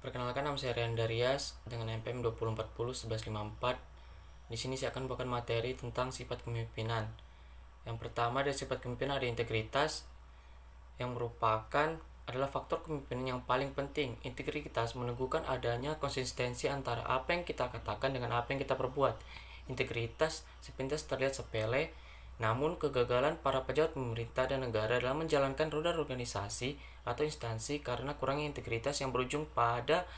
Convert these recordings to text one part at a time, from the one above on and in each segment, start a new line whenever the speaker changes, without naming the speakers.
Perkenalkan, nama saya Rian Darias dengan NPM 20401154. Di sini saya akan membawakan materi tentang sifat kepemimpinan. Yang pertama dari sifat kepemimpinan ada integritas, yang merupakan adalah faktor kepemimpinan yang paling penting. Integritas meneguhkan adanya konsistensi antara apa yang kita katakan dengan apa yang kita perbuat. Integritas sepintas terlihat sepele, namun kegagalan para pejabat pemerintah dan negara dalam menjalankan roda organisasi atau instansi karena kurangnya integritas yang berujung pada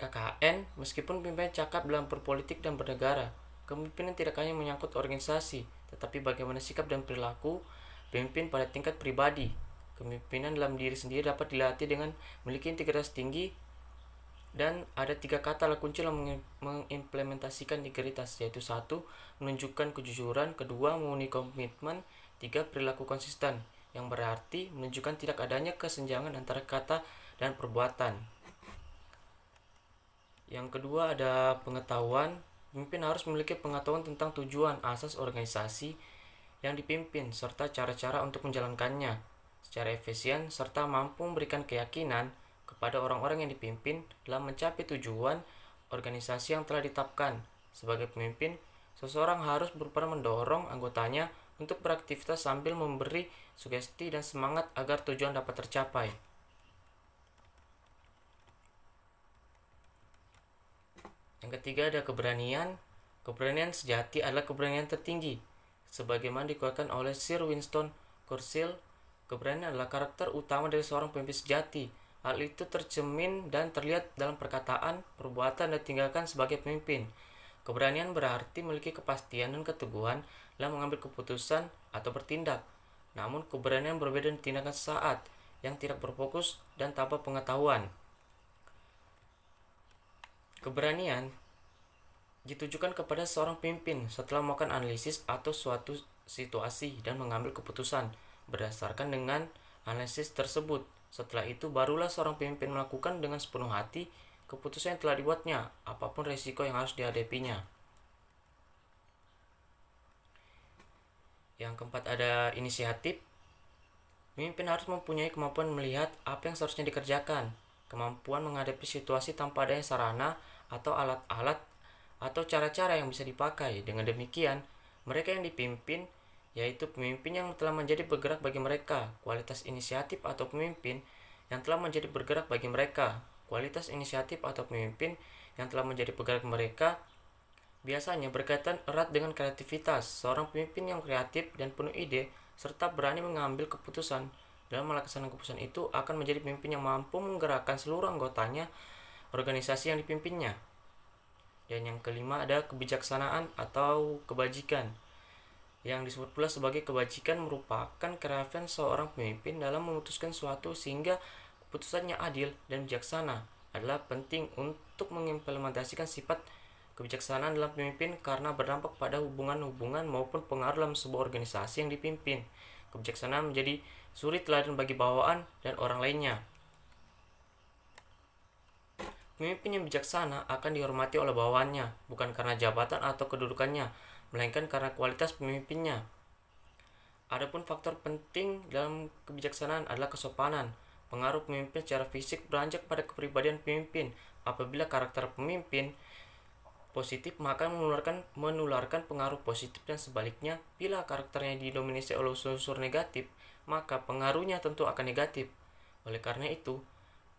KKN. Meskipun pimpinan cakap dalam berpolitik dan bernegara, kepemimpinan tidak hanya menyangkut organisasi, tetapi bagaimana sikap dan perilaku pemimpin pada tingkat pribadi. Kepemimpinan dalam diri sendiri dapat dilatih dengan memiliki integritas tinggi, dan ada 3 kata kunci dalam mengimplementasikan integritas, yaitu 1. Menunjukkan kejujuran, 2. Memenuhi komitmen, 3. Perilaku konsisten, yang berarti menunjukkan tidak adanya kesenjangan antara kata dan perbuatan. Yang kedua ada pengetahuan. Pemimpin harus memiliki pengetahuan tentang tujuan asas organisasi yang dipimpin serta cara-cara untuk menjalankannya secara efisien, serta mampu memberikan keyakinan kepada orang-orang yang dipimpin dalam mencapai tujuan organisasi yang telah ditetapkan. Sebagai pemimpin, seseorang harus berupaya mendorong anggotanya untuk beraktivitas sambil memberi sugesti dan semangat agar tujuan dapat tercapai. Yang ketiga ada keberanian. Keberanian sejati adalah keberanian tertinggi. Sebagaimana dikeluarkan oleh Sir Winston Churchill, keberanian adalah karakter utama dari seorang pemimpin sejati. Hal itu tercermin dan terlihat dalam perkataan, perbuatan, dan tindakan sebagai pemimpin. Keberanian berarti memiliki kepastian dan keteguhan dalam mengambil keputusan atau bertindak. Namun keberanian berbeda dengan tindakan sesaat yang tidak berfokus dan tanpa pengetahuan. Keberanian ditujukan kepada seorang pemimpin setelah melakukan analisis atau suatu situasi dan mengambil keputusan berdasarkan dengan analisis tersebut. Setelah itu barulah seorang pemimpin melakukan dengan sepenuh hati keputusan yang telah dibuatnya, apapun resiko yang harus dihadapinya. Yang keempat ada inisiatif. Pemimpin harus mempunyai kemampuan melihat apa yang seharusnya dikerjakan, kemampuan menghadapi situasi tanpa adanya sarana atau alat-alat atau cara-cara yang bisa dipakai. Dengan demikian, mereka yang dipimpin, yaitu pemimpin yang telah menjadi bergerak bagi mereka. Kualitas inisiatif atau pemimpin yang telah menjadi bergerak bagi mereka. Kualitas inisiatif atau pemimpin yang telah menjadi bergerak mereka biasanya berkaitan erat dengan kreativitas. Seorang pemimpin yang kreatif dan penuh ide serta berani mengambil keputusan dalam melaksanakan keputusan itu akan menjadi pemimpin yang mampu menggerakkan seluruh anggotanya organisasi yang dipimpinnya. Dan yang kelima ada kebijaksanaan atau kebajikan. Yang disebut pula sebagai kebajikan merupakan kearifan seorang pemimpin dalam memutuskan sesuatu sehingga keputusannya adil dan bijaksana. Adalah penting untuk mengimplementasikan sifat kebijaksanaan dalam pemimpin karena berdampak pada hubungan-hubungan maupun pengaruh dalam sebuah organisasi yang dipimpin. Kebijaksanaan menjadi suri teladan bagi bawahan dan orang lainnya. Pemimpin yang bijaksana akan dihormati oleh bawahannya, bukan karena jabatan atau kedudukannya, melainkan karena kualitas pemimpinnya. Adapun faktor penting dalam kebijaksanaan adalah kesopanan. Pengaruh pemimpin secara fisik beranjak pada kepribadian pemimpin. Apabila karakter pemimpin positif, maka menularkan pengaruh positif, dan sebaliknya, bila karakternya didominasi oleh unsur negatif, maka pengaruhnya tentu akan negatif. Oleh karena itu,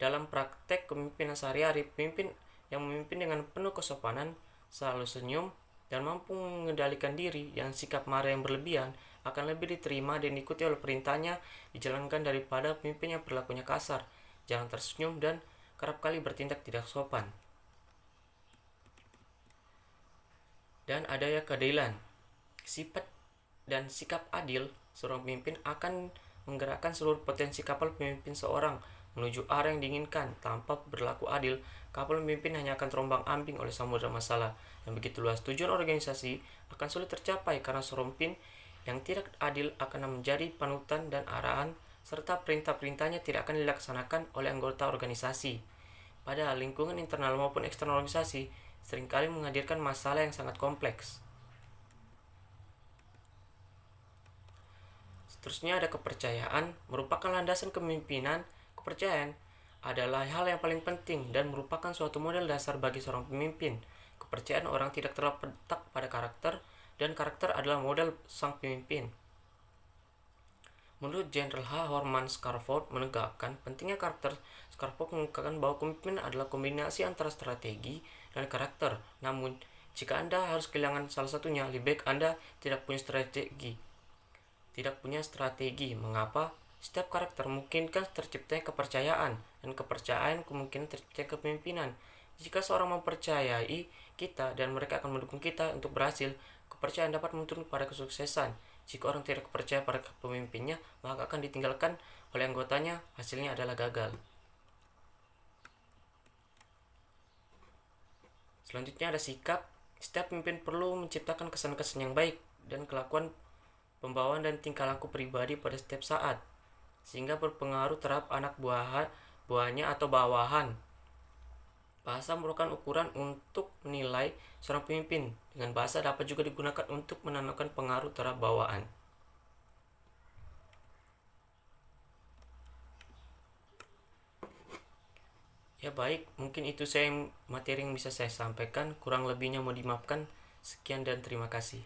dalam praktek kepemimpinan sehari-hari, pemimpin yang memimpin dengan penuh kesopanan, selalu senyum, dan mampu mengendalikan diri, yang sikap marah yang berlebihan akan lebih diterima dan diikuti oleh perintahnya dijalankan daripada pemimpin yang perilakunya kasar, jarang tersenyum, dan kerap kali bertindak tidak sopan. Dan ada keadilan. Sifat dan sikap adil seorang pemimpin akan menggerakkan seluruh potensi kapal pemimpin seorang menuju arah yang diinginkan. Tanpa berlaku adil, kapal pemimpin hanya akan terombang-ambing oleh samudera masalah, yang begitu luas. Tujuan organisasi akan sulit tercapai karena seorang pemimpin yang tidak adil akan menjadi panutan dan arahan, serta perintah-perintahnya tidak akan dilaksanakan oleh anggota organisasi. Pada lingkungan internal maupun eksternal organisasi, seringkali menghadirkan masalah yang sangat kompleks. Seterusnya ada kepercayaan, merupakan landasan kepemimpinan. Kepercayaan adalah hal yang paling penting dan merupakan suatu model dasar bagi seorang pemimpin. Kepercayaan orang tidak terletak pada karakter, dan karakter adalah model sang pemimpin. Menurut Jenderal H. Norman Scarford menegakkan pentingnya karakter. Scarford mengungkapkan bahwa kepemimpinan adalah kombinasi antara strategi dan karakter. Namun, jika Anda harus kehilangan salah satunya, lebih baik Anda tidak punya strategi. Mengapa? Setiap karakter memungkinkan terciptanya kepercayaan, dan kepercayaan kemungkinan terciptanya kepemimpinan. Jika seorang mempercayai kita dan mereka akan mendukung kita untuk berhasil, kepercayaan dapat menuntun pada kesuksesan. Jika orang tidak percaya pada pemimpinnya, maka akan ditinggalkan oleh anggotanya, hasilnya adalah gagal. Selanjutnya ada sikap. Setiap pemimpin perlu menciptakan kesan-kesan yang baik dan kelakuan pembawaan dan tingkah laku pribadi pada setiap saat, sehingga berpengaruh terhadap anak buahnya atau bawahan. Bahasa merupakan ukuran untuk menilai seorang pemimpin. Dengan bahasa dapat juga digunakan untuk menanamkan pengaruh terhadap bawahan. Ya baik, mungkin itu materi yang bisa saya sampaikan. Kurang lebihnya mau dimaafkan. Sekian dan terima kasih.